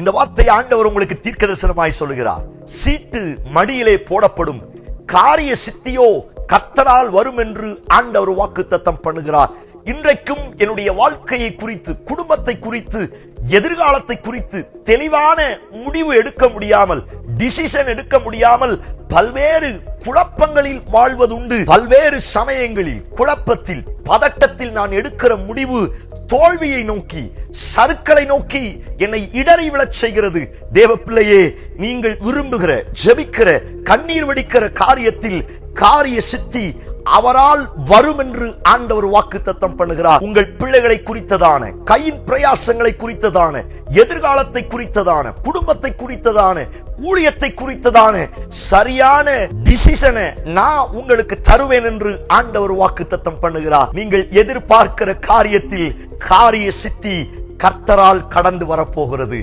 இந்த வார்த்தை ஆண்டவர் உங்களுக்கு தீர்க்கதரிசனமாய் சொல்லுகிறார். சீட்டு மடியிலே போடப்படும், காரிய சித்தியோ கர்த்தரால் வரும் என்று ஆண்டவர் வாக்குத்தத்தம் பண்ணுகிறார். இன்றைக்கும் என்னுடைய வாழ்க்கையை குறித்து, குடும்பத்தை குறித்து, எதிர்காலத்தை குறித்து தெளிவான முடிவு எடுக்க முடியாமல், டிசிஷன் எடுக்க முடியாமல் பல்வேறு குழப்பங்களில் வாழ்வதுண்டு. பல்வேறு சமயங்களில் குழப்பத்தில், பதட்டத்தில் நான் எடுக்கிற முடிவு தோல்வியை நோக்கி, சறுக்களை நோக்கி என்னை இடறி விழச் செய்கிறது. தேவ பிள்ளையே, நீங்கள் விரும்புகிற, ஜெபிக்கிற, கண்ணீர் வடிக்கிற காரியத்தில் காரிய சித்தி அவரால் வரும் என்று ஆண்டவர் வாக்குத்தத்தம் பண்ணுகிறார். உங்கள் பிள்ளைகளை குறித்ததான, கையின் பிரயாசங்களை குறித்ததான, எதிர்காலத்தை குறித்ததான, குடும்பத்தை குறித்ததான, ஊழியத்தை குறித்ததான சரியான டிசிஷனை நான் உங்களுக்கு தருவேன் என்று ஆண்டவர் வாக்குத்தத்தம் பண்ணுகிறார். நீங்கள் எதிர்பார்க்கிற காரியத்தில் காரிய சித்தி கர்த்தரால் கடந்து வரப்போகிறது.